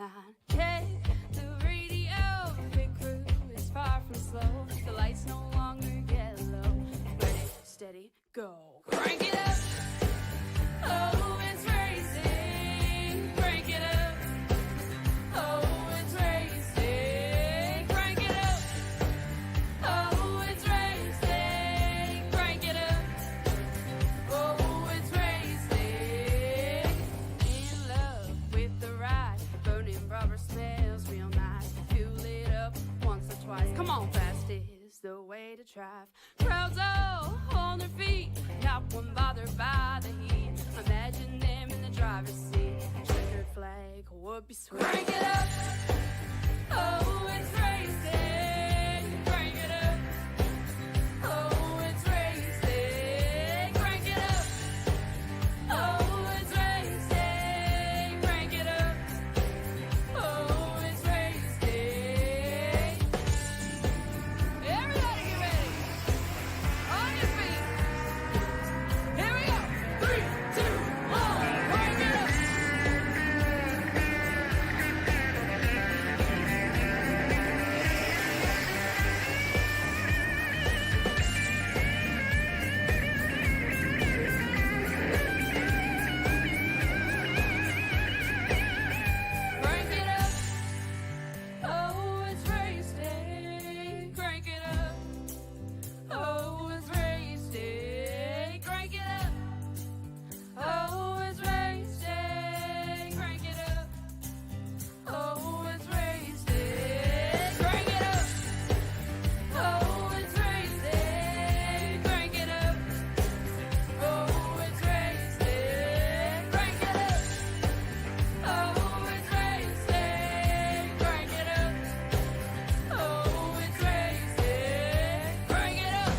line. Check the radio, pit crew is far from slow. The lights no longer yellow. Ready, steady, go. Crank it up. Oh, it's racing. Crank it up. Oh, it's racing. Crank it up. Oh, it's racing. Crank it up. Oh, it's racing. In love with the ride. Burning rubber smells real nice. Fuel it up once or twice. Come on, fast is the way to drive. Crowds all on their feet. Not one bothered by the heat. Imagine them in the driver's seat. Checkered flag would be sweet. Crank it up. Oh, it's racing. Crank it up. Oh, it's racing. Crank it up. Oh, it's racing. Crank it up. Oh, it's racing. Everybody get ready. On your feet. Here we go. 3, 2, 1. Crank it up. Crank it up. Oh, it's racing. Crank it up. Oh, it's racing. Crank it up. Oh, it's racing. Crank it up. Oh, it's racing. Crank it up. Oh, it's racing. Crank it up. Oh, it's racing. Crank it up. Oh, it's racing. Crank it up. Oh, it's racing. Crank it up.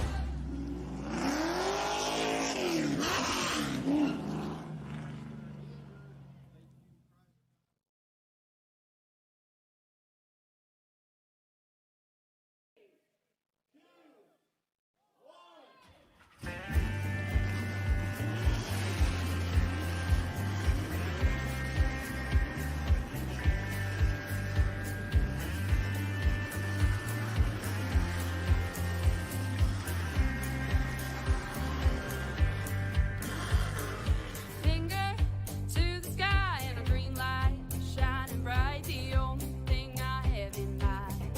Finger to the sky and a green light shining bright. The only thing I have in mind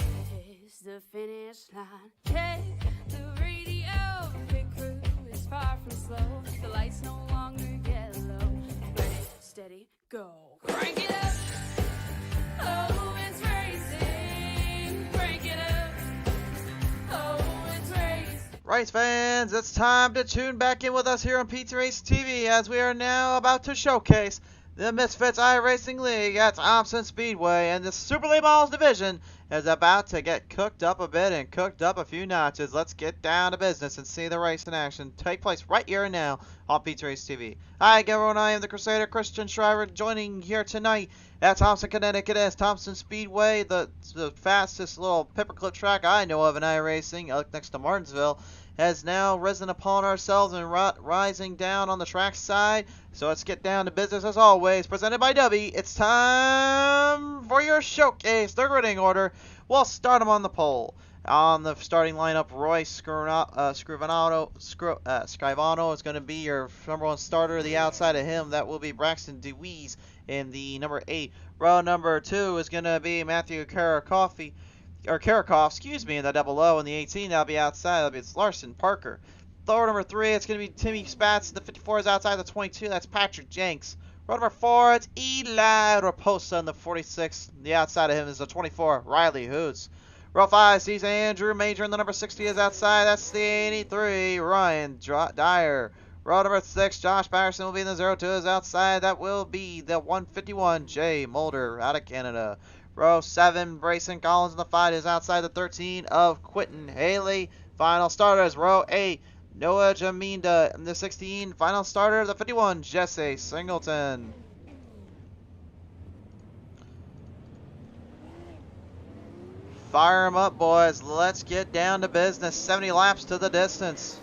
is the finish line. Check the radio, pit crew is far from slow. The lights no longer yellow. Ready, steady, go. Crank it up. Oh, it's racing. Crank it up. Oh, it's racing. Race fans, it's time to tune back in with us here on PTM Racing TV as we are now about to showcase the Misfitz iRacing League at Thompson Speedway, and the Super Late Models division is about to get cooked up a bit and cooked up a few notches. Let's get down to business and see the race in action take place right here and now on PTM Racing TV. Hi everyone, I am the Crusader Christian Shriver, joining here tonight at Thompson, Connecticut as Thompson Speedway, the fastest little paperclip track I know of in iRacing, next to Martinsville, has now risen upon ourselves and rising down on the track side. So let's get down to business as always. Presented by Dubby, it's time for your showcase. The grading order. We'll start them on the pole. On the starting lineup, Roy Scrivano is going to be your number 1 starter. The outside of him, that will be Braxton DeWeese in the number 8. Row number 2 is going to be Matthew Karakoff, excuse me, in the double O. In the 18, that'll be outside. That'll be Larson Parker. Row number 3, it's going to be Timmy Spatz. The 54 is outside the 22. That's Patrick Jenks. Row number 4, it's Eli Raposa in the 46. The outside of him is the 24, Riley Hoots. Row 5 sees Andrew Major in the number 60 is outside. That's the 83, Ryan Dyer. Row number 6, Josh Patterson will be in the 02 is outside. That will be the 151, Jay Mulder out of Canada. Row 7, Brayson Collins in the 5 is outside the 13 of Quentin Haley. Final starters, row 8, Noah Jaminda in the 16. Final starter of the 51, Jesse Singleton. Fire them up, boys. Let's get down to business. 70 laps to the distance.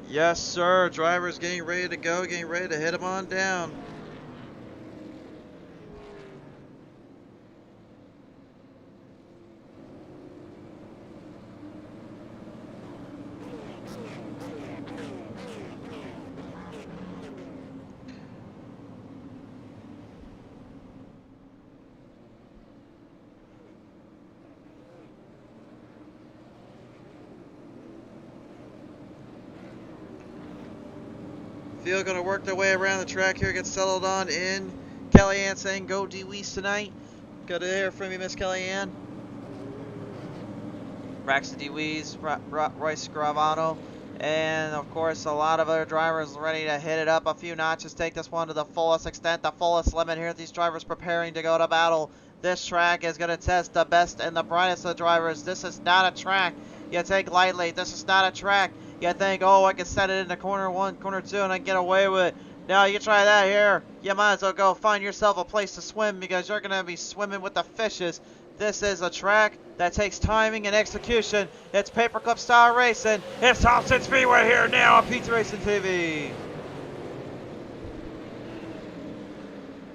Yes, sir. Drivers getting ready to go, getting ready to hit them on down. Field going to work their way around the track here, get settled on in. Kellyanne saying go D-Wees tonight. Good to hear from you, Miss Kellyanne. Braxton D-Wees, Royce Gravano, and of course a lot of other drivers ready to hit it up a few notches, take this one to the fullest extent, the fullest limit here. These drivers preparing to go to battle. This track is going to test the best and the brightest of drivers. This is not a track you take lightly. This is not a track you think, oh, I can set it into corner 1, corner 2, and I can get away with it. Now you try that here, you might as well go find yourself a place to swim, because you're going to be swimming with the fishes. This is a track that takes timing and execution. It's Paperclip style racing. It's Thompson Speedway here now on PTM Racing TV.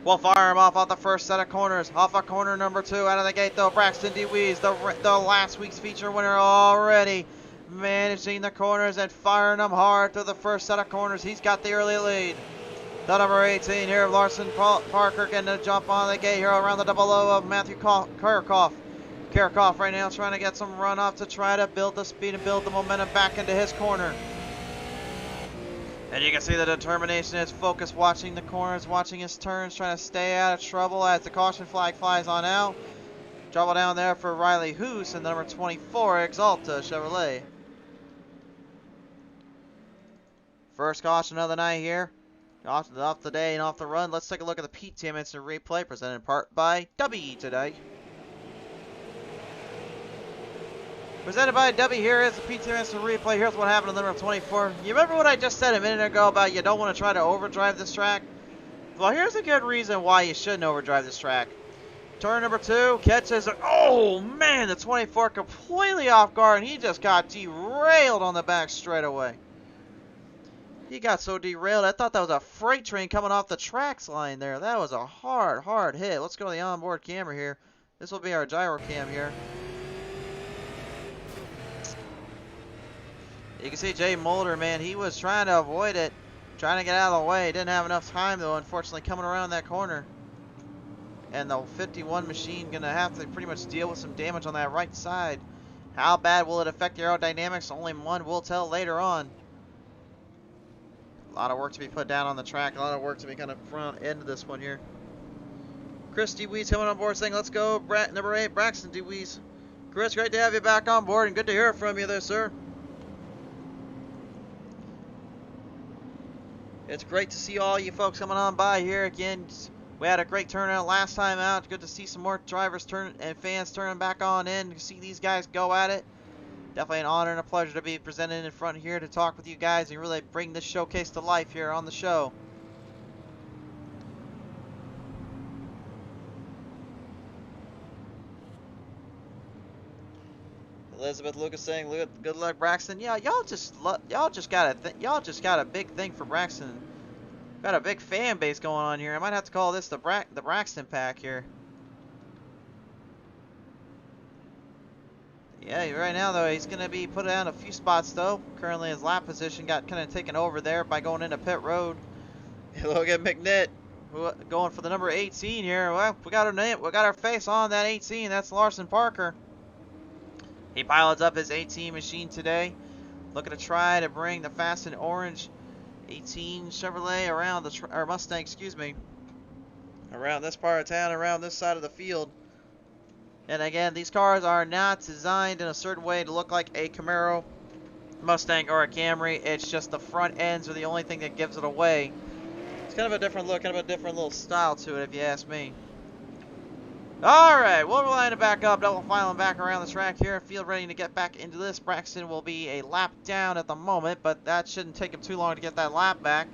We'll fire him off the first set of corners. Off of corner number 2 out of the gate though. Braxton D-Wees, the last week's feature winner, already managing the corners and firing them hard through the first set of corners. He's got the early lead. The number 18 here, Larson Parker, getting a jump on the gate here around the 00 of Matthew Karakoff. Karakoff right now trying to get some run off to try to build the speed and build the momentum back into his corner. And you can see the determination, his focus, watching the corners, watching his turns, trying to stay out of trouble as the caution flag flies on out. Trouble down there for Riley Hoos and the number 24, Exalta Chevrolet. First caution of the night here. Off the day and off the run. Let's take a look at the PTM Instant Replay, presented in part by Dubby today. Presented by Dubby, here is the PTM Instant Replay. Here's what happened to number 24. You remember what I just said a minute ago about you don't want to try to overdrive this track? Well, here's a good reason why you shouldn't overdrive this track. Turn number 2, catches it. Oh, man, the 24 completely off guard, and he just got derailed on the back straightaway. He got so derailed, I thought that was a freight train coming off the tracks line there. That was a hard hit. Let's go to the onboard camera here. This will be our gyro cam here. You can see Jay Mulder, man, he was trying to avoid it, trying to get out of the way. Didn't have enough time, though, unfortunately, coming around that corner. And the 51 machine going to have to pretty much deal with some damage on that right side. How bad will it affect the aerodynamics? Only one will tell later on. A lot of work to be put down on the track. A lot of work to be kind of front end of this one here. Chris D-Wees coming on board saying, let's go, number 8, Braxton D-Wees. Chris, great to have you back on board and good to hear from you there, sir. It's great to see all you folks coming on by here again. We had a great turnout last time out. Good to see some more drivers and fans turning back on in to see these guys go at it. Definitely an honor and a pleasure to be presented in front here to talk with you guys and really bring this showcase to life here on the show. Elizabeth Lucas saying, "Good luck, Braxton." Yeah, y'all just got a big thing for Braxton. Got a big fan base going on here. I might have to call this the Braxton pack here. Yeah, right now though he's going to be put down a few spots though. Currently his lap position got kind of taken over there by going into pit road. Logan McNitt going for the number 18 here. Well, we got our face on that 18. That's Larson Parker. He pilots up his 18 machine today, looking to try to bring the fast and orange 18 Chevrolet around or Mustang, excuse me, around this part of town, around this side of the field. And again, these cars are not designed in a certain way to look like a Camaro, Mustang, or a Camry. It's just the front ends are the only thing that gives it away. It's kind of a different look, kind of a different little style to it, if you ask me. Alright, we'll line it back up, double filing back around the track here. Field ready to get back into this. Braxton will be a lap down at the moment, but that shouldn't take him too long to get that lap back.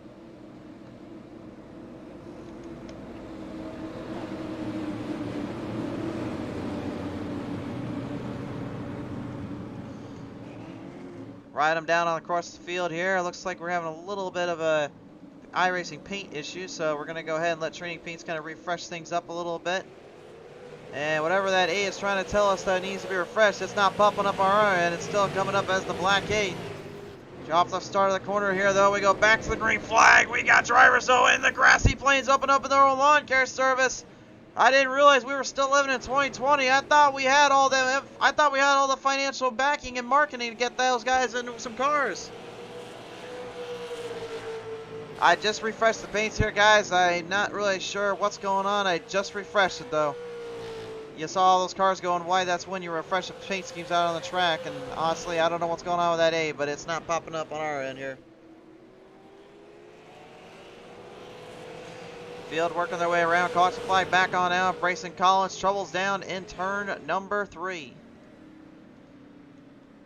Ride him down across the field here. Looks like we're having a little bit of a iRacing paint issue, so we're going to go ahead and let Training Paints kind of refresh things up a little bit. And whatever that 8 is trying to tell us that it needs to be refreshed, it's not popping up on our end. It's still coming up as the black 8. Off the start of the corner here, though, we go back to the green flag. We got drivers, though, in the grassy plains open up in their own lawn care service. I didn't realize we were still living in 2020. I thought we had all the financial backing and marketing to get those guys into some cars. I just refreshed the paints here, guys. I'm not really sure what's going on. I just refreshed it, though. You saw all those cars going white. That's when you refresh the paint schemes out on the track. And honestly, I don't know what's going on with that A, but it's not popping up on our end here. Field working their way around. Caution flag back on out. Brayson Collins troubles down in turn number 3.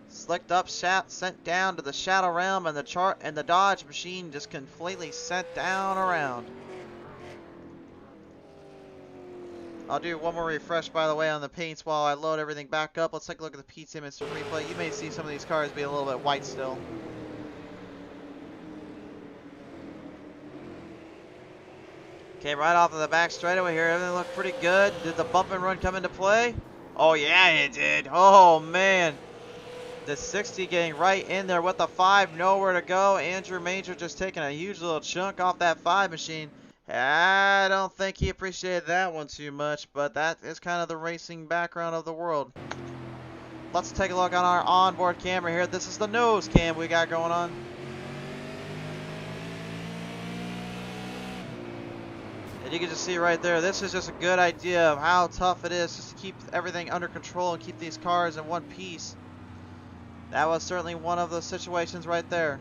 Slicked up, sent down to the shadow realm, and the Dodge machine just completely sent down around. I'll do one more refresh, by the way, on the paints while I load everything back up. Let's take a look at the PTM instant replay. You may see some of these cars be a little bit white still. Okay, right off of the back straightaway here, everything looked pretty good. Did the bump and run come into play? Oh yeah, it did. Oh man. The 60 getting right in there with the 5, nowhere to go. Andrew Major just taking a huge little chunk off that 5 machine. I don't think he appreciated that one too much, but that is kind of the racing background of the world. Let's take a look on our onboard camera here. This is the nose cam we got going on. And you can just see right there, this is just a good idea of how tough it is just to keep everything under control and keep these cars in one piece. That was certainly one of those situations right there.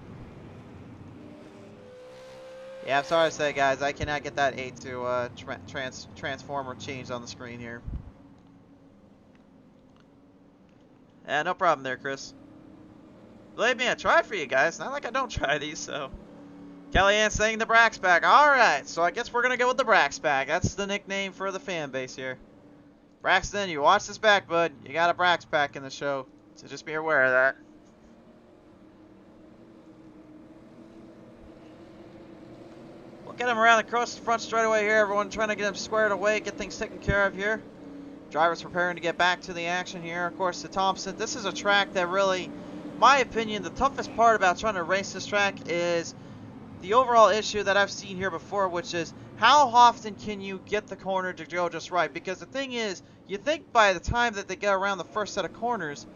Yeah, I'm sorry to say, guys, I cannot get that 8 to transform or change on the screen here. Yeah, no problem there, Chris. Believe me, I tried for you guys. Not like I don't try these, so. Kellyanne saying the Brax Pack. Alright, so I guess we're going to go with the Brax Pack. That's the nickname for the fan base here. Braxton, you watch this back, bud. You got a Brax Pack in the show. So just be aware of that. We'll get him around across the front straightaway here. Everyone trying to get him squared away, get things taken care of here. Drivers preparing to get back to the action here. Of course, the Thompson. This is a track that really, in my opinion, the toughest part about trying to race this track is the overall issue that I've seen here before, which is how often can you get the corner to go just right? Because the thing is, you think by the time that they get around the first set of corners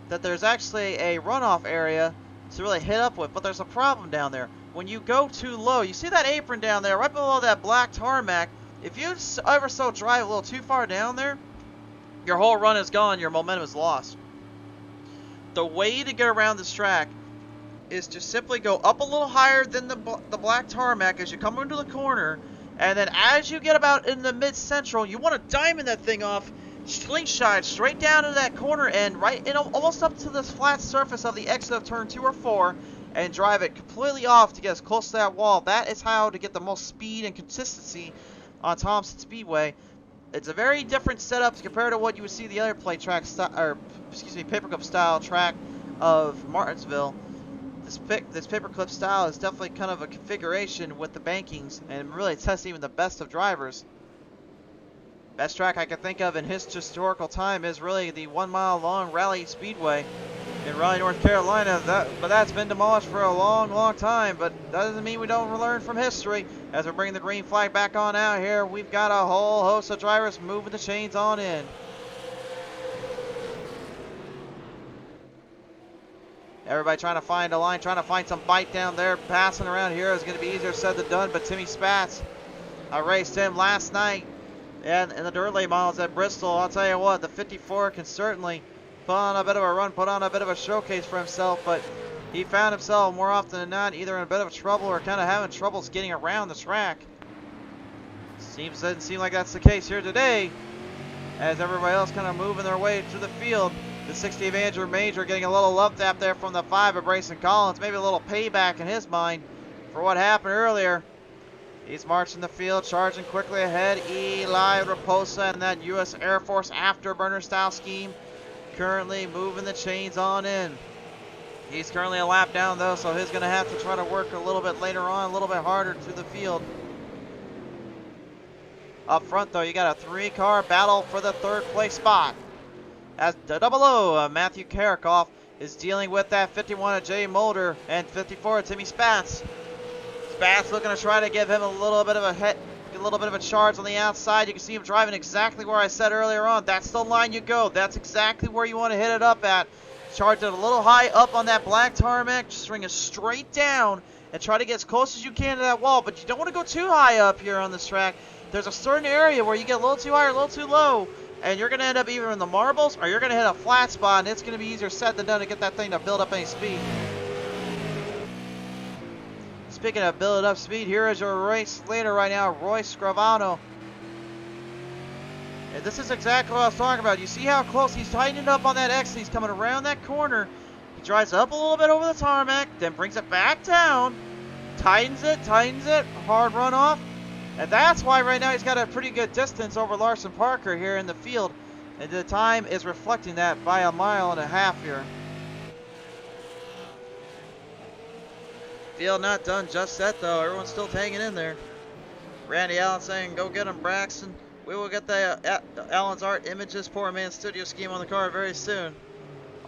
that there's actually a runoff area to really hit up with, but there's a problem down there. When you go too low, you see that apron down there right below that black tarmac. If you ever so drive a little too far down there, your whole run is gone, your momentum is lost. The way to get around this track is to simply go up a little higher than the black tarmac as you come into the corner, and then as you get about in the mid-central, you want to diamond that thing off, slingshot straight down into that corner end, right in almost up to this flat surface of the exit of turn 2 or 4, and drive it completely off to get as close to that wall. That is how to get the most speed and consistency on Thompson Speedway. It's a very different setup compared to what you would see the other Paperclip style track of Martinsville. This Paperclip style is definitely kind of a configuration with the bankings and really tests even the best of drivers. Best track I can think of in his historical time is really the 1 mile long Raleigh Speedway in Raleigh, North Carolina. But that's been demolished for a long time. But that doesn't mean we don't learn from history. As we bring the green flag back on out here, we've got a whole host of drivers moving the chains on in. Everybody trying to find a line, trying to find some bite down there. Passing around here is going to be easier said than done. But Timmy Spatz, I raced him last night and in the dirt late miles at Bristol. I'll tell you what, the 54 can certainly put on a bit of a run, put on a bit of a showcase for himself, but he found himself more often than not either in a bit of trouble or kind of having troubles getting around the track. Doesn't seem like that's the case here today, as everybody else kind of moving their way to the field. The 60 of Andrew Major getting a little love tap there from the 5 of Brayson Collins. Maybe a little payback in his mind for what happened earlier. He's marching the field, charging quickly ahead. Eli Raposa and that U.S. Air Force afterburner style scheme currently moving the chains on in. He's currently a lap down though, so he's going to have to try to work a little bit later on, a little bit harder through the field. Up front though, you got a 3-car battle for the 3rd place spot. As the 00 Matthew Karakoff is dealing with that 51 of Jay Mulder and 54 of Timmy Spatz. Spatz looking to try to give him a little bit of a hit, a little bit of a charge on the outside. You can see him driving exactly where I said earlier on. That's the line you go. That's exactly where you want to hit it up at. Charge it a little high up on that black tarmac, just bring it straight down, and try to get as close as you can to that wall, but you don't want to go too high up here on this track. There's a certain area where you get a little too high or a little too low, and you're going to end up either in the marbles or you're going to hit a flat spot, and it's going to be easier said than done to get that thing to build up any speed. Speaking of building up speed, here is your race leader right now, Roy Scrivano. And this is exactly what I was talking about. You see how close he's tightening up on that exit. He's coming around that corner. He drives up a little bit over the tarmac, then brings it back down, tightens it, hard run off. And that's why right now he's got a pretty good distance over Larson Parker here in the field. And the time is reflecting that by 1.5 miles here. Field not done just yet though. Everyone's still hanging in there. Randy Allen saying, go get him, Braxton. We will get the Allen's Art Images Poor Man Studio scheme on the car very soon.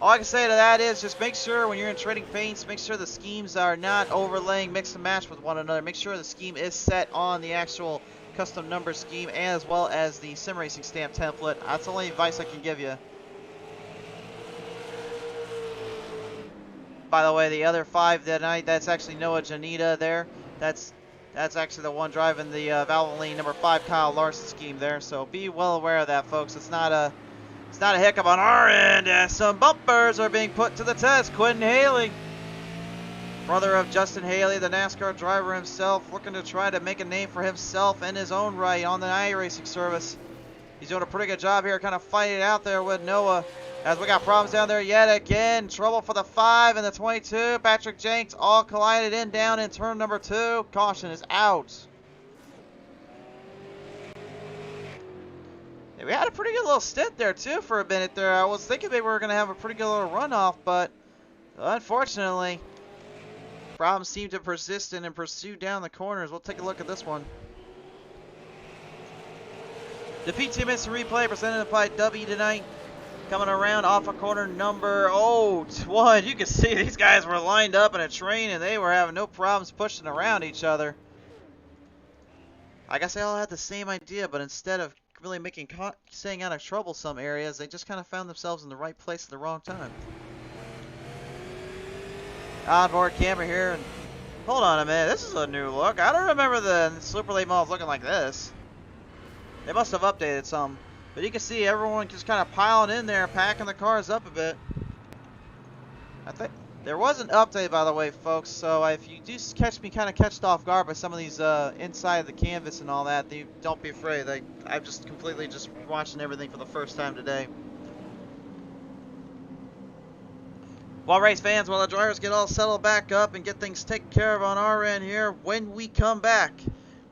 All I can say to that is just make sure when you're in trading paints, make sure the schemes are not overlaying, mix and match with one another. Make sure the scheme is set on the actual custom number scheme as well as the sim racing stamp template. That's the only advice I can give you. By the way, the other 5 tonight, that's actually Noah Janita there. That's actually the one driving the Valvoline number 5 Kyle Larson scheme there. So be well aware of that, folks. It's not a hiccup on our end as some bumpers are being put to the test. Quentin Haley, brother of Justin Haley, the NASCAR driver himself, looking to try to make a name for himself in his own right on the iRacing service. He's doing a pretty good job here, kind of fighting it out there with Noah. As we got problems down there yet again. Trouble for the 5 and the 22. Patrick Jenks all collided down in turn number 2. Caution is out. Yeah, we had a pretty good little stint there too for a minute there. I was thinking maybe we were going to have a pretty good little runoff, but unfortunately, problems seem to persist and pursue down the corners. We'll take a look at this one. The PTM Racing replay presented by Dubby tonight. Coming around off of corner number 1. You can see these guys were lined up in a train and they were having no problems pushing around each other. I guess they all had the same idea, but instead of really staying out of troublesome areas, they just kind of found themselves in the right place at the wrong time. Onboard camera here. And hold on a minute. This is a new look. I don't remember the Super Late Models looking like this. They must have updated some. But you can see everyone just kind of piling in there, packing the cars up a bit. I think there was an update, by the way, folks. So if you do catch me kind of catched off guard by some of these inside of the canvas and all that, don't be afraid. I'm just completely just watching everything for the first time today. Well, race fans, while the drivers get all settled back up and get things taken care of on our end here, when we come back,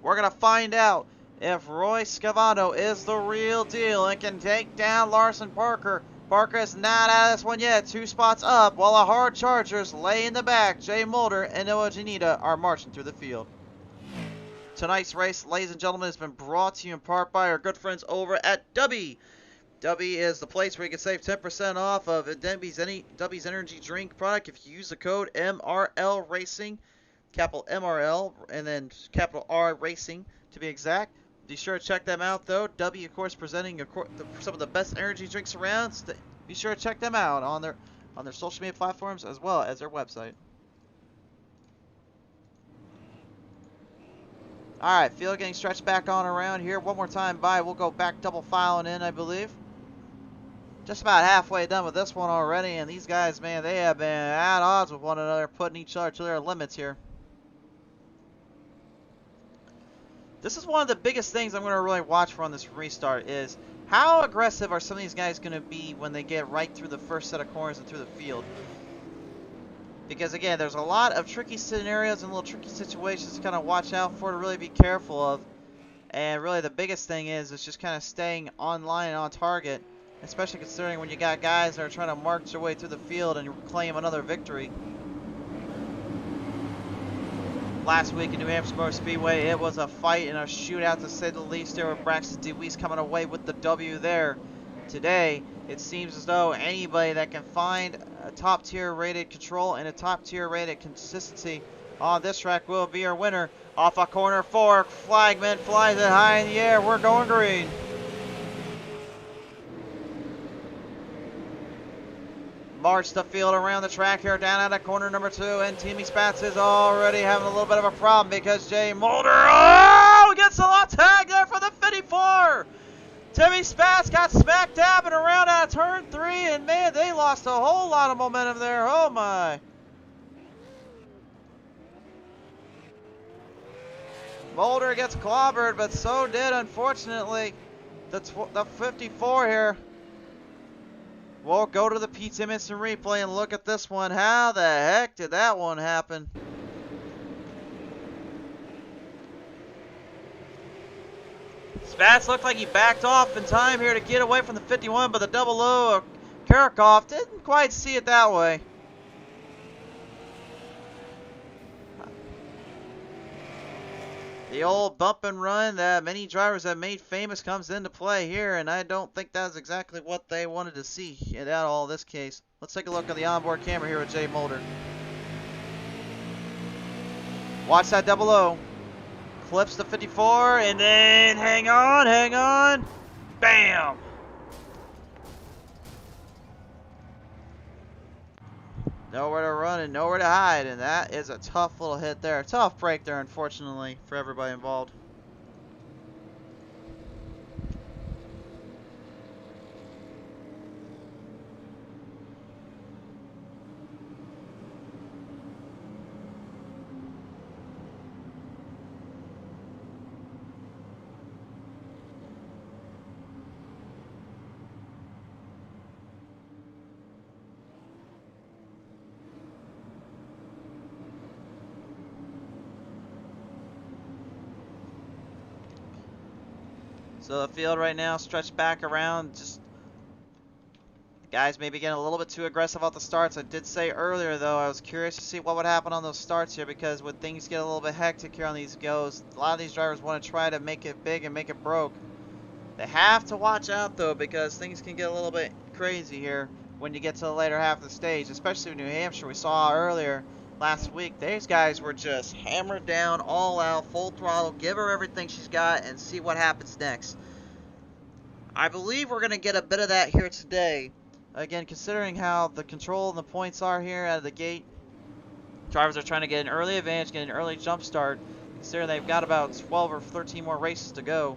we're going to find out if Roy Scrivano is the real deal and can take down Larson Parker. Parker is not out of this one yet. 2 spots up while the hard chargers lay in the back. Jay Mulder and Noah Janita are marching through the field. Tonight's race, ladies and gentlemen, has been brought to you in part by our good friends over at Dubby. Dubby is the place where you can save 10% off of Dubby's energy drink product if you use the code MRL Racing, capital MRL, and then capital R Racing to be exact. Be sure to check them out, though. Dubby, of course, presenting some of the best energy drinks around. So be sure to check them out on their social media platforms as well as their website. All right, field getting stretched back on around here. One more time by. We'll go back double filing in, I believe. Just about halfway done with this one already, and these guys, man, they have been at odds with one another, putting each other to their limits here. This is one of the biggest things I'm going to really watch for on this restart is how aggressive are some of these guys going to be when they get right through the first set of corners and through the field. Because again, there's a lot of tricky scenarios and little tricky situations to kind of watch out for, to really be careful of. And really the biggest thing is just kind of staying online and on target, especially considering when you got guys that are trying to march their way through the field and claim another victory. Last week in New Hampshire Speedway, it was a fight and a shootout to say the least. There were Braxton DeWeese coming away with the W there. Today, it seems as though anybody that can find a top-tier rated control and a top-tier rated consistency on this track will be our winner. Off of corner 4, Flagman flies it high in the air. We're going green. march the field around the track here down out of corner number 2, and Timmy Spatz is already having a little bit of a problem because Jay Mulder, gets a lot tag there for the 54. Timmy Spatz got smack dab and around out of turn 3, and man, they lost a whole lot of momentum there. Oh my. Mulder gets clobbered, but so did, unfortunately, the 54 here. We'll go to the PTM Instant Replay and look at this one. How the heck did that one happen? Spatz looked like he backed off in time here to get away from the 51, but the double O of Karakov didn't quite see it that way. The old bump and run that many drivers have made famous comes into play here, and I don't think that's exactly what they wanted to see in all this case. Let's take a look at the onboard camera here with Jay Mulder. Watch that double O. Clips the 54, and then hang on. Bam! Nowhere to run and nowhere to hide, and that is a tough little hit there. A tough break there, unfortunately, for everybody involved. So the field right now stretched back around. Just guys maybe getting a little bit too aggressive off the starts. I did say earlier though, I was curious to see what would happen on those starts here, because when things get a little bit hectic here on these goes, a lot of these drivers want to try to make it big and make it broke. They have to watch out though, because things can get a little bit crazy here when you get to the later half of the stage, especially in New Hampshire. We saw earlier last week, these guys were just hammered down, all out, full throttle, give her everything she's got and see what happens next. I believe we're going to get a bit of that here today. Again, considering how the control and the points are here out of the gate, drivers are trying to get an early advantage, get an early jump start, considering they've got about 12 or 13 more races to go.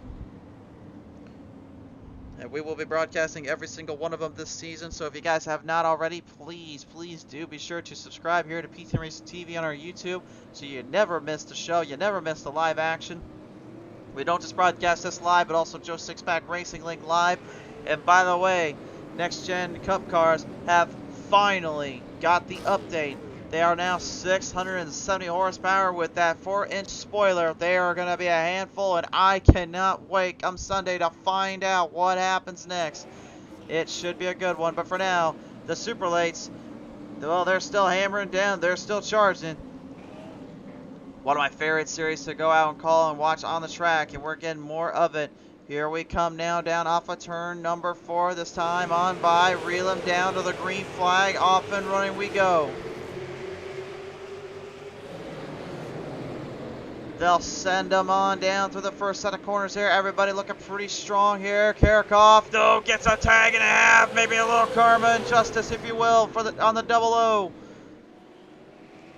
And we will be broadcasting every single one of them this season, so if you guys have not already, please do be sure to subscribe here to PTM Racing TV on our YouTube, so you never miss the show, you never miss the live action. We don't just broadcast this live, but also Joe Sixpack Racing Link live. And by the way, Next Gen Cup cars have finally got the update. They are now 670 horsepower with that 4-inch spoiler. They are going to be a handful, and I cannot wait come Sunday to find out what happens next. It should be a good one, but for now, the Super Lates, well, they're still hammering down. They're still charging. One of my favorite series to go out and call and watch on the track, and we're getting more of it. Here we come now down off of turn number 4, this time on by, reel him down to the green flag, off and running we go. They'll send them on down through the first set of corners here. Everybody looking pretty strong here. Karakov, though, gets a tag and a half, maybe a little karma and justice, if you will, for on the double O.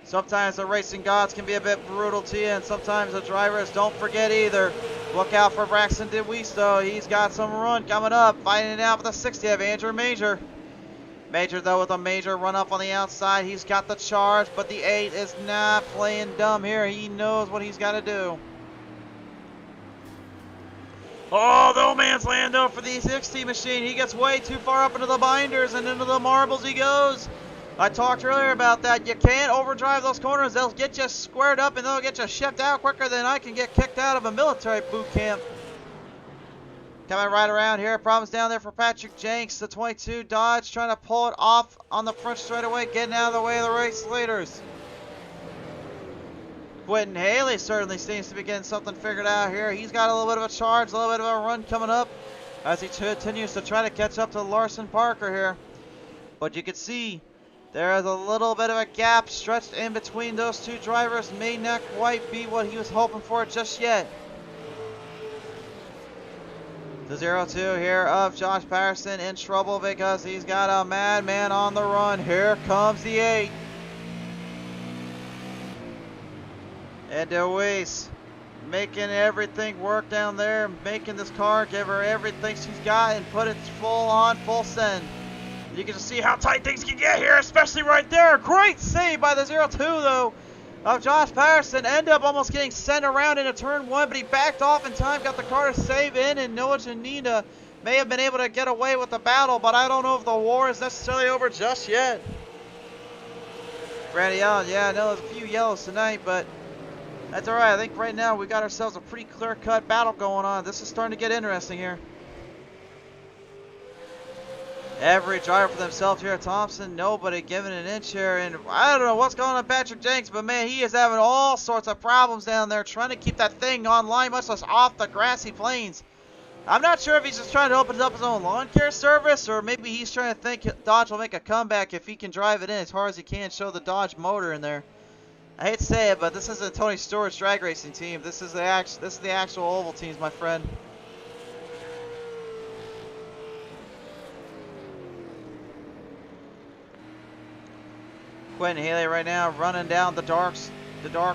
Sometimes the racing gods can be a bit brutal to you, and sometimes the drivers don't forget either. Look out for Braxton DeWeese, though. He's got some run coming up. Fighting it out with a 60 of Andrew Major. Major, though, with a major run up on the outside. He's got the charge, but the 8 is not playing dumb here. He knows what he's got to do. Oh, the old man's land, though, for the 60 machine. He gets way too far up into the binders, and into the marbles he goes. I talked earlier about that. You can't overdrive those corners. They'll get you squared up, and they'll get you shipped out quicker than I can get kicked out of a military boot camp. Coming right around here. Problems down there for Patrick Jenks. The 22 Dodge trying to pull it off on the front straightaway, getting out of the way of the race leaders. Quentin Haley certainly seems to be getting something figured out here. He's got a little bit of a charge, a little bit of a run coming up as he continues to try to catch up to Larson Parker here. But you can see there is a little bit of a gap stretched in between those two drivers. May not quite be what he was hoping for just yet. The 0-2 here of Josh Patterson in trouble because he's got a madman on the run. Here comes the 8. And Deweese making everything work down there, making this car give her everything she's got and put it full on, full send. You can just see how tight things can get here, especially right there. Great save by the 0-2 though of Josh Patterson. Ended up almost getting sent around into turn 1, but he backed off in time, got the car to save in, and Noah Janita may have been able to get away with the battle, but I don't know if the war is necessarily over just yet. Randy Allen, yeah, I know there's a few yellows tonight, but that's alright. I think right now we got ourselves a pretty clear-cut battle going on. This is starting to get interesting here. Every driver for themselves here at Thompson. Nobody giving an inch here. And I don't know what's going on with Patrick Jenks, but man, he is having all sorts of problems down there trying to keep that thing online, much less off the grassy plains. I'm not sure if he's just trying to open up his own lawn care service, or maybe he's trying to think Dodge will make a comeback if he can drive it in as hard as he can, show the Dodge motor in there. I hate to say it, but this isn't Tony Stewart's drag racing team. This is the actual oval teams, my friend. Quentin Haley right now running down the dark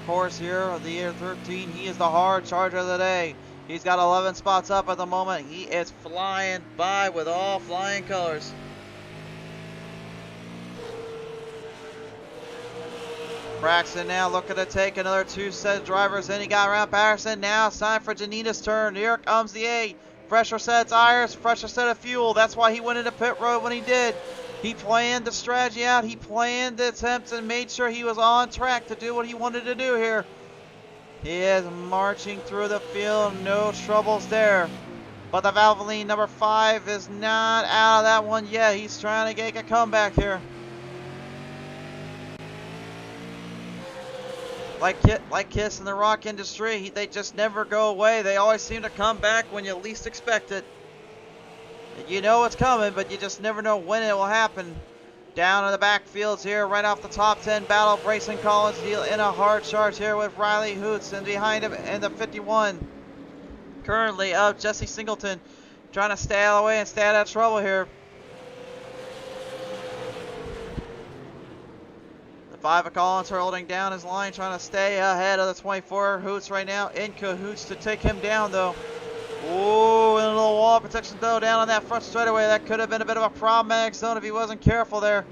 horse here of the year 13. He is the hard charger of the day. He's got 11 spots up at the moment. He is flying by with all flying colors. Braxton now looking to take another 2 set of drivers in. He got around Patterson. Now it's time for Janita's turn. Here comes the 8. Fresher set of tires, fresher set of fuel. That's why he went into pit road when he did. He planned the strategy out. He planned the attempts and made sure he was on track to do what he wanted to do here. He is marching through the field. No troubles there. But the Valvoline number 5 is not out of that one yet. He's trying to make a comeback here. Like Kiss in the rock industry, they just never go away. They always seem to come back when you least expect it. You know it's coming, but you just never know when it will happen. Down in the backfields here, right off the top 10 battle, Brayson Collins deal in a hard charge here with Riley Hoots, and behind him in the 51, currently of Jesse Singleton, trying to stay out of the way and stay out of trouble here. 5 of Collins holding down his line, trying to stay ahead of the 24. Hoots right now in cahoots to take him down, though. Ooh, and a little wall protection, though, down on that front straightaway. That could have been a bit of a problematic zone if he wasn't careful there.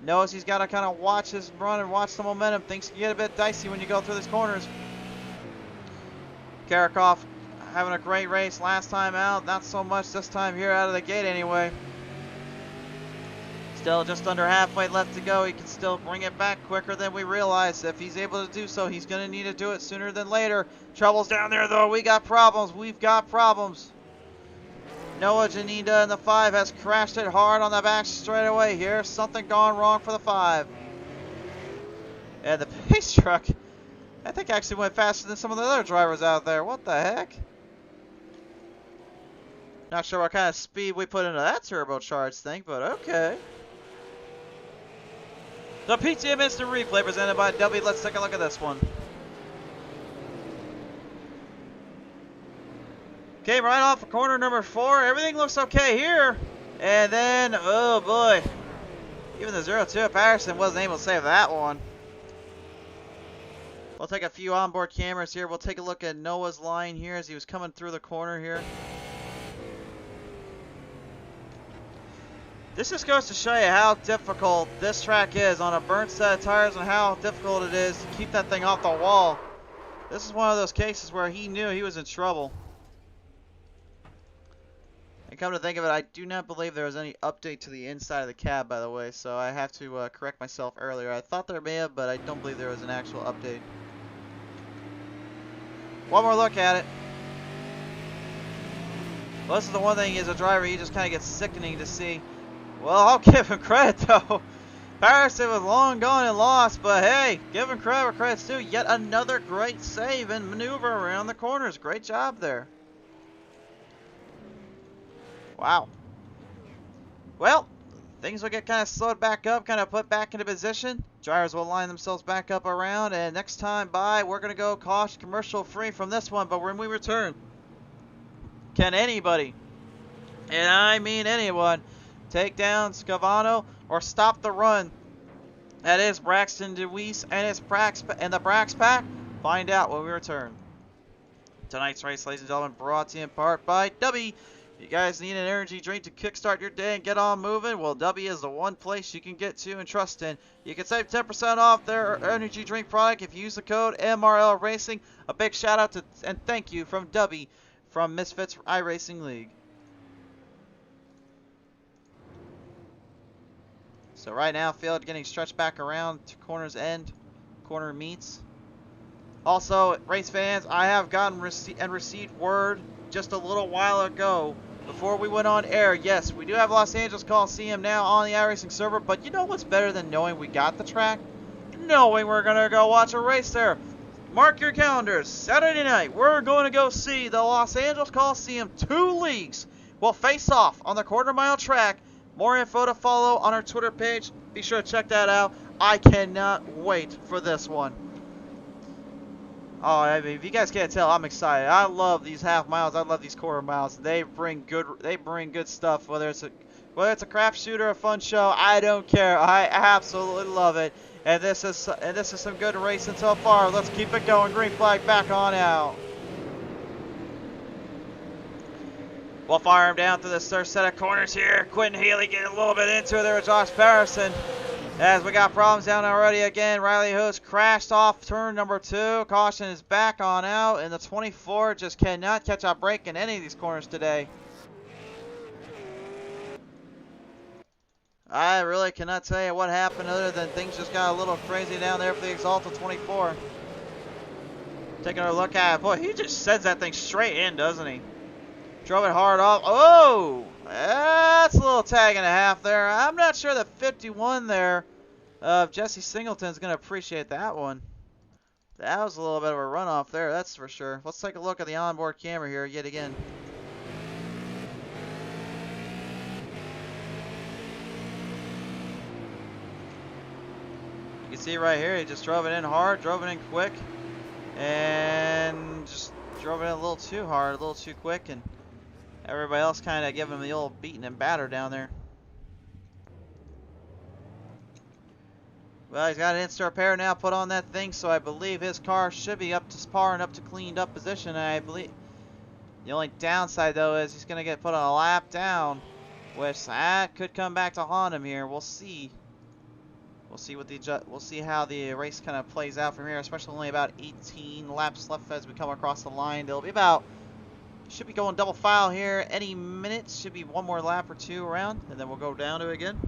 Knows he's got to kind of watch his run and watch the momentum. Things can get a bit dicey when you go through these corners. Karakov having a great race last time out. Not so much this time here out of the gate anyway. Still just under halfway left to go. He can still bring it back quicker than we realize. If he's able to do so, he's going to need to do it sooner than later. Trouble's down there, though. We got problems. We've got problems. Noah Janita in the 5 has crashed it hard on the back straightaway here. Something gone wrong for the 5. And the pace truck, I think, actually went faster than some of the other drivers out there. What the heck? Not sure what kind of speed we put into that turbocharged thing, but okay. The PTM Instant Replay presented by Dubby. Let's take a look at this one. Okay, right off of corner number 4. Everything looks okay here. And then, oh boy. Even the 0-2 of Patterson wasn't able to save that one. We'll take a few onboard cameras here. We'll take a look at Noah's line here as he was coming through the corner here. This just goes to show you how difficult this track is on a burnt set of tires and how difficult it is to keep that thing off the wall. This is one of those cases where he knew he was in trouble. And come to think of it, I do not believe there was any update to the inside of the cab, by the way, so I have to correct myself earlier. I thought there may have, but I don't believe there was an actual update. One more look at it. Well, this is the one thing as a driver, you just kind of get sickening to see. Well, I'll give him credit, though. Patterson was long gone and lost, but hey, give him credit where credit's due. Yet another great save and maneuver around the corners. Great job there. Wow. Well, things will get kind of slowed back up, kind of put back into position. Drivers will line themselves back up around, and next time by, we're going to go caution commercial free from this one, but when we return, Can anybody, and I mean anyone, take down Scavano or stop the run that is Braxton DeWeese and the Brax Pack? Find out when we return. Tonight's race, ladies and gentlemen, brought to you in part by Dubby. If you guys need an energy drink to kickstart your day and get on moving, well, Dubby is the one place you can get to and trust in. You can save 10% off their energy drink product if you use the code MRL Racing. A big shout out to and thank you from Dubby from Misfitz iRacing League. So right now, field getting stretched back around to corner's end, corner meets. Also, race fans, I have gotten received word just a little while ago, before we went on air. Yes, we do have Los Angeles Coliseum now on the iRacing server, but you know what's better than knowing we got the track? Knowing we're going to go watch a race there. Mark your calendars. Saturday night, we're going to go see the Los Angeles Coliseum. 2 leagues will face off on the quarter-mile track. More info to follow on our Twitter page. Be sure to check that out. I cannot wait for this one. Oh, I mean, if you guys can't tell, I'm excited. I love these half miles. I love these quarter miles. They bring good stuff. Whether it's a crap shoot or a fun show, I don't care. I absolutely love it. And this is some good racing so far. Let's keep it going. Green flag back on out. We'll fire him down through this first set of corners here. Quentin Healy getting a little bit into it there with Josh Patterson. As we got problems down already again, Riley Hoos crashed off turn number 2. Caution is back on out, and the 24 just cannot catch a break in any of these corners today. I really cannot tell you what happened other than things just got a little crazy down there for the Exalted 24. Taking a look at it. Boy, he just sends that thing straight in, doesn't he? Drove it hard off. Oh! That's a little tag and a half there. I'm not sure that 51 there of Jesse Singleton's going to appreciate that one. That was a little bit of a runoff there, that's for sure. Let's take a look at the onboard camera here yet again. You can see right here, he just drove it in hard, drove it in quick, and just drove it in a little too hard, a little too quick, and everybody else kind of giving him the old beating and batter down there. Well, he's got an in-star repair now put on that thing, so I believe his car should be up to par and up to cleaned up position. And I believe the only downside though is he's going to get put on a lap down, which that could come back to haunt him here. We'll see. We'll see how the race kind of plays out from here, especially only about 18 laps left as we come across the line. It'll be about. Should be going double file here any minute. Should be one more lap or 2 around, and then we'll go down to it again.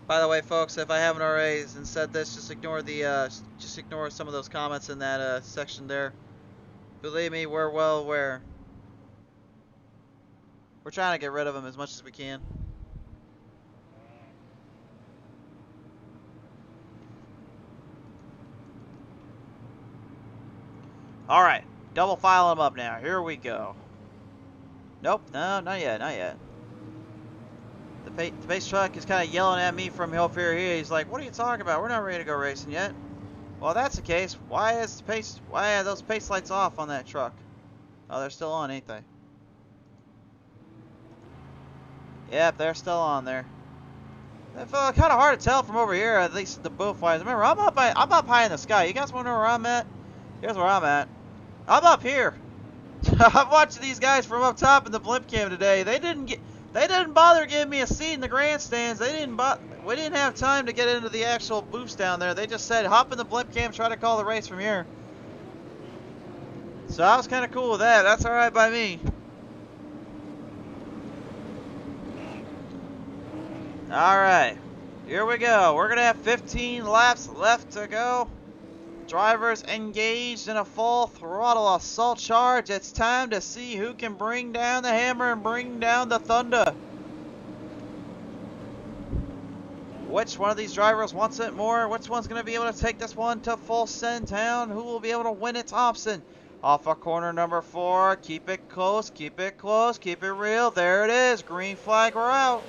By the way, folks, if I haven't already and said this, just ignore some of those comments in that section there. Believe me, we're well aware. We're trying to get rid of them as much as we can. Alright, double file them up now. Here we go. Nope, no, not yet, not yet. The pace truck is kind of yelling at me from over here. He's like, what are you talking about? We're not ready to go racing yet. Well, if that's the case, why are those pace lights off on that truck? Oh, they're still on, ain't they? Yep, they're still on there. It's kind of hard to tell from over here, at least the booth wise. Remember, I'm up high in the sky. You guys want to know where I'm at? Here's where I'm at. I'm up here. I'm watching these guys from up top in the blimp cam today. They didn't bother giving me a seat in the grandstands. We didn't have time to get into the actual booths down there. They just said, hop in the blimp cam, try to call the race from here. So I was kind of cool with that. That's all right by me. Alright, here we go. We're going to have 15 laps left to go. Drivers engaged in a full throttle assault charge. It's time to see who can bring down the hammer and bring down the thunder. Which one of these drivers wants it more? Which one's going to be able to take this one to full send town? Who will be able to win it? Thompson Off of corner number 4. Keep it close, keep it close, keep it real. There it is. Green flag, we're out.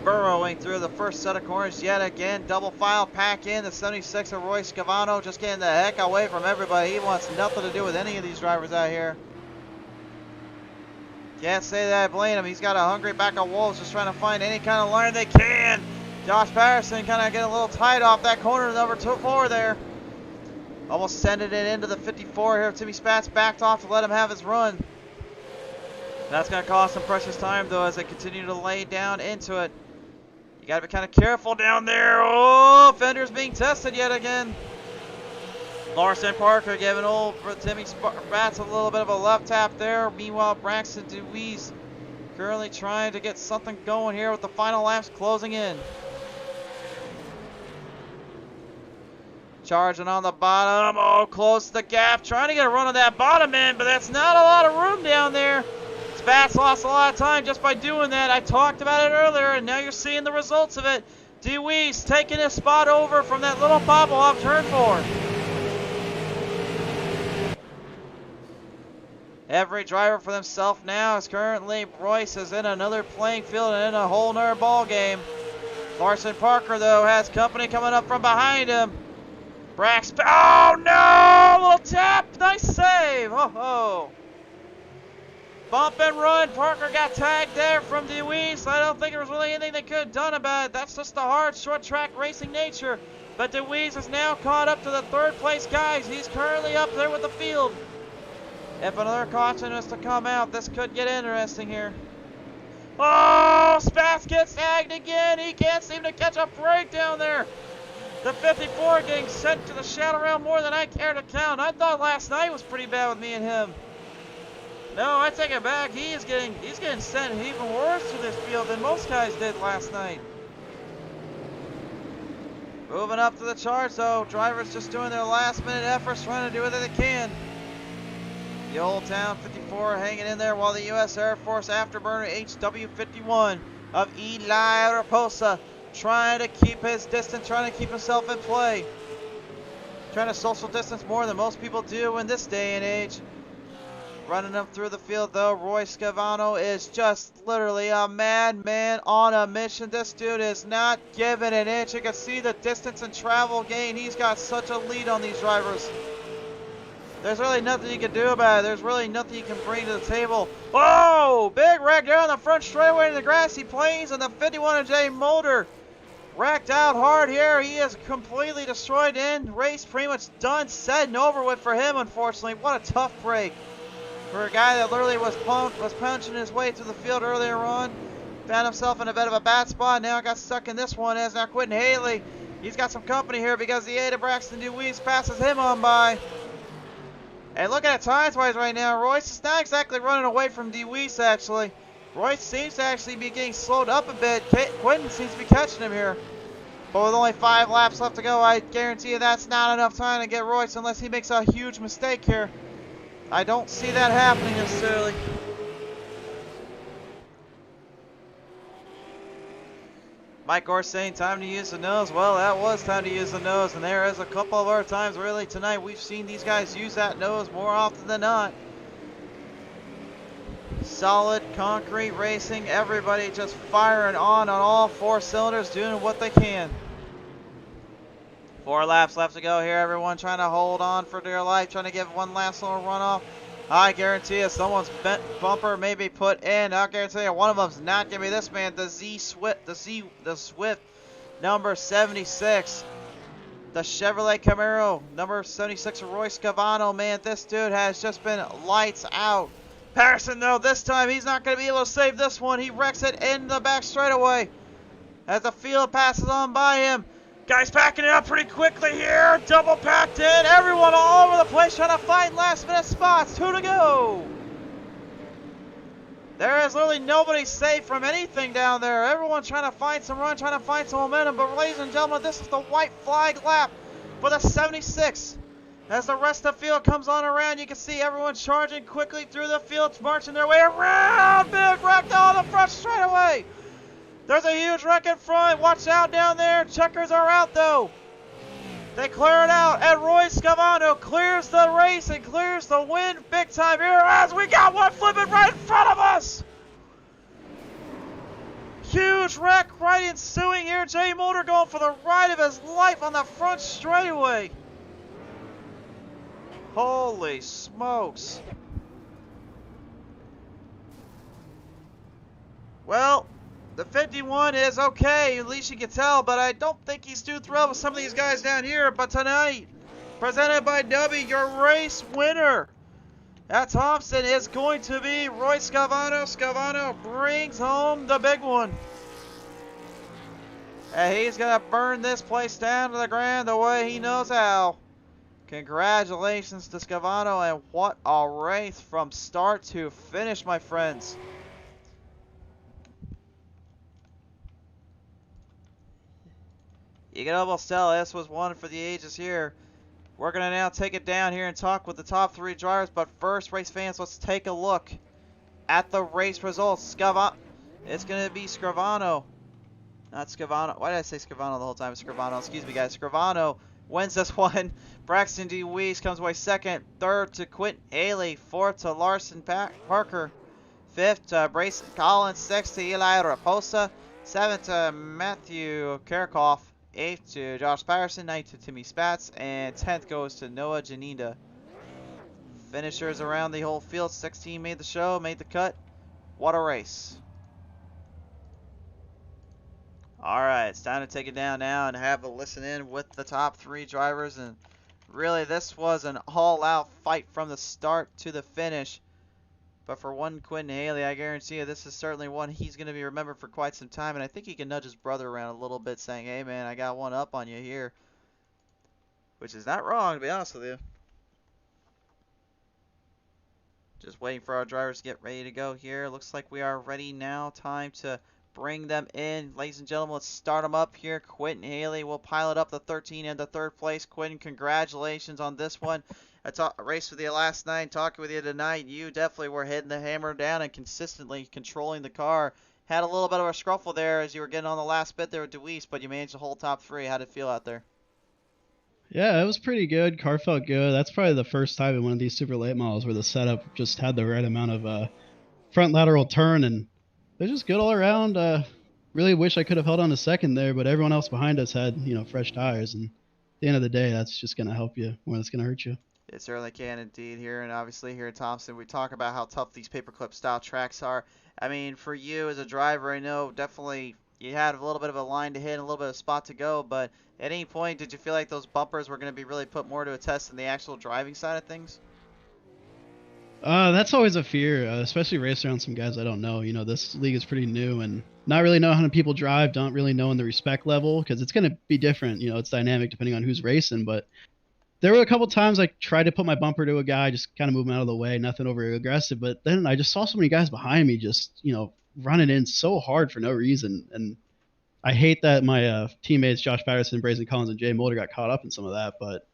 Burrowing through the first set of corners yet again. Double file pack in. The 76 of Roy Scavano just getting the heck away from everybody. He wants nothing to do with any of these drivers out here. Can't say that I blame him. He's got a hungry pack of wolves just trying to find any kind of line they can. Josh Patterson kind of getting a little tight off that corner number 4 there. Almost sending it into the 54 here. Timmy Spats backed off to let him have his run. That's going to cost some precious time though as they continue to lay down into it. You got to be kind of careful down there. Oh, fender's being tested yet again. Larson Parker giving old Timmy Spats a little bit of a left tap there. Meanwhile, Braxton DeWeese currently trying to get something going here with the final laps closing in. Charging on the bottom. Oh, close to the gap. Trying to get a run on that bottom end, but that's not a lot of room down there. Spats lost a lot of time just by doing that. I talked about it earlier, and now you're seeing the results of it. DeWeese taking his spot over from that little bobble off turn 4. Every driver for themselves now is currently Royce is in another playing field and in a whole nother ball game. Larson Parker, though, has company coming up from behind him. Brax, oh no! Little tap, nice save. Oh ho! Bump and run. Parker got tagged there from DeWeese. I don't think there was really anything they could have done about it. That's just the hard, short track racing nature. But DeWeese is now caught up to the 3rd place guys. He's currently up there with the field. If another caution is to come out, this could get interesting here. Oh, Spats gets tagged again. He can't seem to catch a break down there. The 54 getting sent to the shadow round more than I care to count. I thought last night was pretty bad with me and him. No, I take it back. He's getting sent even worse to this field than most guys did last night. Moving up to the charts though. Drivers just doing their last minute efforts, trying to do what they can. The Old Town 54 hanging in there while the U.S. Air Force Afterburner HW51 of Eli Raposa trying to keep his distance, trying to keep himself in play. Trying to social distance more than most people do in this day and age. Running them through the field though, Roy Scavano is just literally a madman on a mission. This dude is not giving an inch. You can see the distance and travel gain. He's got such a lead on these drivers. There's really nothing you can do about it. There's really nothing you can bring to the table. Whoa! Big wreck down the front straightaway in the grassy plains, and the 51J Mulder wrecked out hard here. He is completely destroyed in. Race pretty much done, said and over with for him, unfortunately. What a tough break for a guy that literally was punching his way through the field earlier on. Found himself in a bit of a bad spot. Now got stuck in this one as now Quentin Haley. He's got some company here because the 8 of Braxton DeWeese passes him on by. And looking at times-wise right now, Royce is not exactly running away from DeWeese, actually. Royce seems to actually be getting slowed up a bit. Quentin seems to be catching him here. But with only 5 laps left to go, I guarantee you that's not enough time to get Royce unless he makes a huge mistake here. I don't see that happening necessarily. Mike Orr saying time to use the nose. Well, that was time to use the nose, and there is a couple of other times really tonight we've seen these guys use that nose more often than not. Solid concrete racing, everybody just firing on all 4 cylinders, doing what they can. 4 laps left to go here, everyone trying to hold on for dear life, trying to give one last little runoff. I guarantee you someone's bent bumper may be put in. I guarantee you one of them's not going to be this man, the Swift number 76. The Chevrolet Camaro number 76 Roy Scavano. Man, this dude has just been lights out. Patterson, though, this time he's not going to be able to save this one. He wrecks it in the back straightaway as the field passes on by him. Guys packing it up pretty quickly here. Double packed in. Everyone all over the place trying to find last minute spots. 2 to go. There is literally nobody safe from anything down there. Everyone's trying to find some run, trying to find some momentum. But ladies and gentlemen, this is the white flag lap for the 76. As the rest of the field comes on around, you can see everyone charging quickly through the field, marching their way around. Big wreck down the front straightaway. There's a huge wreck in front. Watch out down there. Checkers are out, though. They clear it out, and Roy Scavano clears the race and clears the win big time here as we got one flipping right in front of us. Huge wreck right ensuing here. Jay Motor going for the ride of his life on the front straightaway. Holy smokes. Well, the 51 is okay, at least you can tell, but I don't think he's too thrilled with some of these guys down here. But tonight, presented by Dubby, your race winner at Thompson is going to be Roy Scavano. Scavano brings home the big one. And he's going to burn this place down to the ground the way he knows how. Congratulations to Scavano, and what a race from start to finish, my friends. You can almost tell this was one for the ages here. We're going to now take it down here and talk with the top 3 drivers. But first, race fans, let's take a look at the race results. It's going to be Scavano. Not Scavano. Why did I say Scavano the whole time? Scavano. Excuse me, guys. Scavano wins this one. Braxton D. Weiss comes away second. Third to Quentin Haley. Fourth to Larson Parker. Fifth to Brayson Collins. Sixth to Eli Raposa. Seventh to Matthew Karakoff. 8th to Josh Patterson, 9th to Timmy Spatz, and 10th goes to Noah Janita. Finishers around the whole field. 16 made the show, made the cut. What a race. Alright, it's time to take it down now and have a listen in with the top 3 drivers. And really, this was an all-out fight from the start to the finish. But for one Quentin Haley, I guarantee you this is certainly one he's going to be remembered for quite some time. And I think he can nudge his brother around a little bit saying, hey man, I got one up on you here. Which is not wrong, to be honest with you. Just waiting for our drivers to get ready to go here. Looks like we are ready now. Time to bring them in. Ladies and gentlemen, let's start them up here. Quentin Haley will pilot up the 13 into 3rd place. Quentin, congratulations on this one. I raced with you last night, talking with you tonight. You definitely were hitting the hammer down and consistently controlling the car. Had a little bit of a scruffle there as you were getting on the last bit there with Deweese, but you managed to hold top 3. How did it feel out there? Yeah, it was pretty good. Car felt good. That's probably the first time in one of these super late models where the setup just had the right amount of front lateral turn, and it was just good all around. Really wish I could have held on a second there, but everyone else behind us had, fresh tires, and at the end of the day, that's just going to help you more than it's going to hurt you. It certainly can indeed here, and obviously here at Thompson, we talk about how tough these paperclip style tracks are. I mean, for you as a driver, I know definitely you had a little bit of a line to hit and a little bit of a spot to go, but at any point, did you feel like those bumpers were going to be really put more to a test than the actual driving side of things? That's always a fear, especially racing around some guys I don't know. This league is pretty new, and not really know how many people drive, don't really know in the respect level, because it's going to be different. It's dynamic depending on who's racing, but there were a couple times I tried to put my bumper to a guy, just kind of move him out of the way, nothing over aggressive. But then I just saw so many guys behind me just, running in so hard for no reason. And I hate that my teammates, Josh Patterson, Brazen Collins, and Jay Mulder got caught up in some of that. But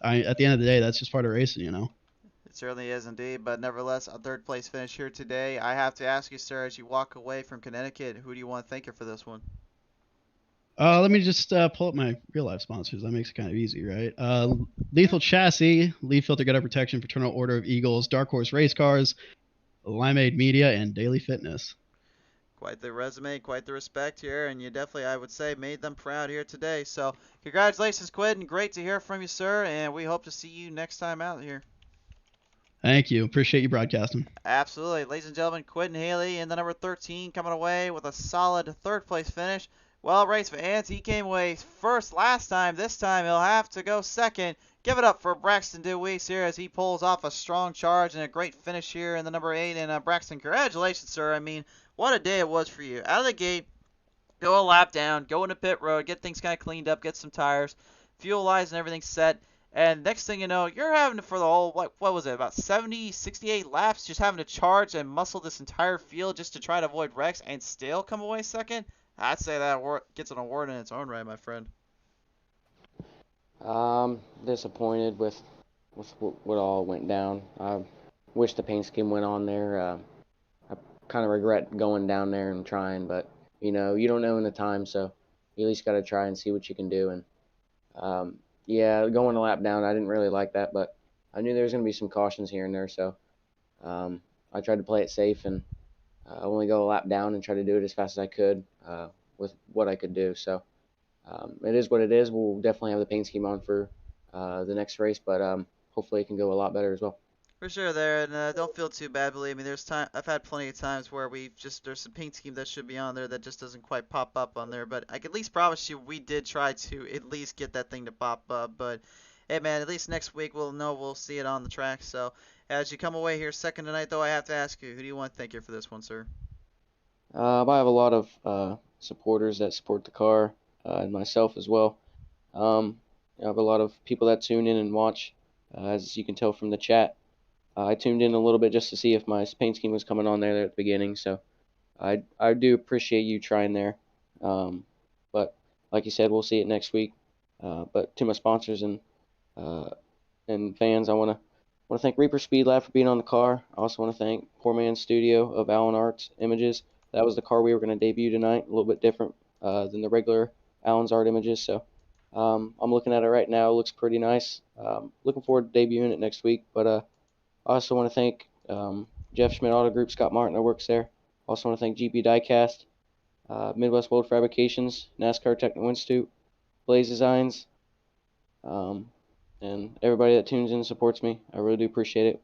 at the end of the day, that's just part of racing, It certainly is indeed. But nevertheless, a 3rd place finish here today. I have to ask you, sir, as you walk away from Connecticut, who do you want to thank you for this one? Let me just pull up my real-life sponsors. That makes it kind of easy, right? Lethal Chassis, Leaf Filter Gutter Protection, Fraternal Order of Eagles, Dark Horse Race Cars, Limeade Media, and Daily Fitness. Quite the resume, quite the respect here, and you definitely, I would say, made them proud here today. So, congratulations, Quentin. Great to hear from you, sir, and we hope to see you next time out here. Thank you. Appreciate you broadcasting. Absolutely. Ladies and gentlemen, Quentin Haley in the number 13 coming away with a solid 3rd place finish. Well, race fans, he came away first last time. This time he'll have to go second. Give it up for Braxton Deweese here as he pulls off a strong charge and a great finish here in the number 8. And Braxton, congratulations, sir. I mean, what a day it was for you. Out of the gate, go a lap down, go into pit road, get things kind of cleaned up, get some tires, fuel lines and everything set. And next thing you know, you're having for the whole, what was it, about 70, 68 laps, just having to charge and muscle this entire field just to try to avoid wrecks and still come away second? I'd say that gets an award in its own right, my friend. Disappointed with what all went down. I wish the paint scheme went on there. I kind of regret going down there and trying, but you don't know in the time, so you at least got to try and see what you can do. And yeah, going a lap down, I didn't really like that, but I knew there was going to be some cautions here and there, so I tried to play it safe and only go a lap down and try to do it as fast as I could with what I could do. So it is what it is. We'll definitely have the paint scheme on for the next race, but hopefully it can go a lot better as well. For sure there, and don't feel too bad, believe me. I've had plenty of times where there's some paint scheme that should be on there that just doesn't quite pop up on there, but I can at least promise you we did try to at least get that thing to pop up, but hey man, at least next week we'll see it on the track. So as you come away here second tonight though, I have to ask you, who do you want to thank here for this one, sir? I have a lot of supporters that support the car and myself as well. I have a lot of people that tune in and watch, as you can tell from the chat. I tuned in a little bit just to see if my paint scheme was coming on there at the beginning, so I do appreciate you trying there. But like you said, we'll see it next week. But to my sponsors and fans, I want to thank Reaper Speed Lab for being on the car. I also want to thank Poor Man's Studio of Alan Art's Images. That was the car we were going to debut tonight, a little bit different than the regular Alan's Art Images. So I'm looking at it right now. It looks pretty nice. Looking forward to debuting it next week. But I also want to thank Jeff Schmidt Auto Group, Scott Martin that works there. Also want to thank GP Diecast, Midwest Mold Fabrications, NASCAR Techno Institute, Blaze Designs, and everybody that tunes in and supports me. I really do appreciate it.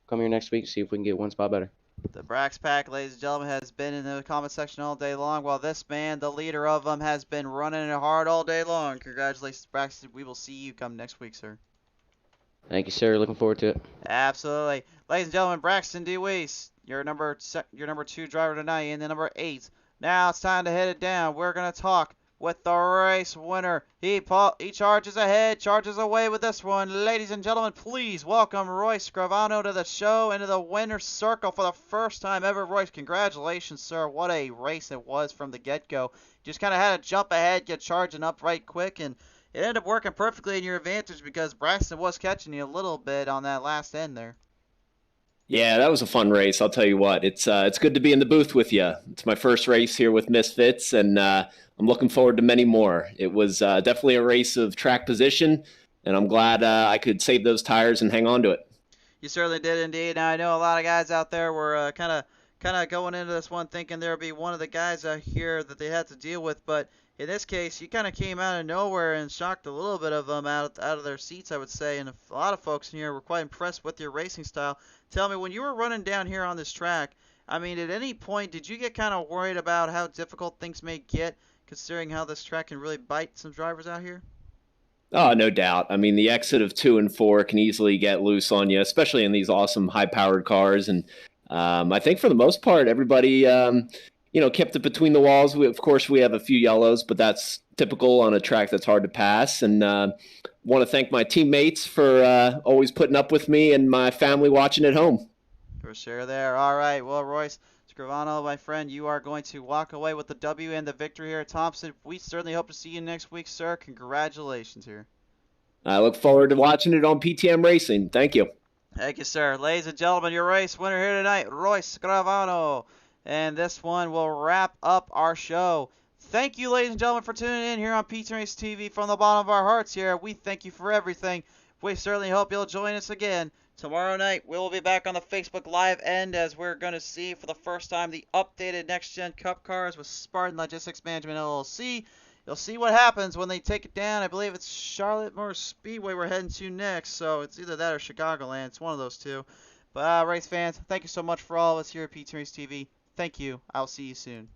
Come here next week, see if we can get one spot better. The Brax Pack, ladies and gentlemen, has been in the comment section all day long, while this man, the leader of them, has been running it hard all day long. Congratulations, Braxton. We will see you come next week, sir. Thank you, sir. Looking forward to it. Absolutely. Ladies and gentlemen, Braxton DeWeese, your number 2 driver tonight in the number 8. Now it's time to head it down. We're going to talk with the race winner. He charges ahead, charges away with this one. Ladies and gentlemen, please welcome Royce Gravano to the show, into the winner's circle for the first time ever. Royce, congratulations, sir. What a race it was from the get-go. Just kind of had to jump ahead, get charging up right quick, and it ended up working perfectly in your advantage because Braxton was catching you a little bit on that last end there. Yeah, that was a fun race. I'll tell you what, it's good to be in the booth with you. It's my first race here with Misfits, and I'm looking forward to many more. It was definitely a race of track position, and I'm glad I could save those tires and hang on to it. You certainly did indeed. Now I know a lot of guys out there were kind of going into this one thinking there would be one of the guys out here that they had to deal with, but in this case, you kind of came out of nowhere and shocked a little bit of them out of their seats, I would say, and a lot of folks in here were quite impressed with your racing style. Tell me, when you were running down here on this track, I mean, at any point, did you get kind of worried about how difficult things may get, considering how this track can really bite some drivers out here? Oh, no doubt. I mean, the exit of 2 and 4 can easily get loose on you, especially in these awesome high-powered cars. And I think for the most part, everybody kept it between the walls. Of course, we have a few yellows, but that's typical on a track that's hard to pass. And want to thank my teammates for always putting up with me and my family watching at home. For sure there. All right. Well, Royce Scrivano, my friend, you are going to walk away with the W and the victory here at Thompson. We certainly hope to see you next week, sir. Congratulations here. I look forward to watching it on PTM Racing. Thank you. Thank you, sir. Ladies and gentlemen, your race winner here tonight, Royce Gravano. And this one will wrap up our show. Thank you, ladies and gentlemen, for tuning in here on PTM Racing TV. From the bottom of our hearts here, we thank you for everything. We certainly hope you'll join us again tomorrow night. We will be back on the Facebook Live end as we're going to see for the first time the updated Next Gen Cup cars with Spartan Logistics Management LLC. You'll see what happens when they take it down. I believe it's Charlotte Motor Speedway we're heading to next, so it's either that or Chicagoland. It's one of those two. But race fans, thank you so much for all of us here at PTM Racing TV. Thank you. I'll see you soon.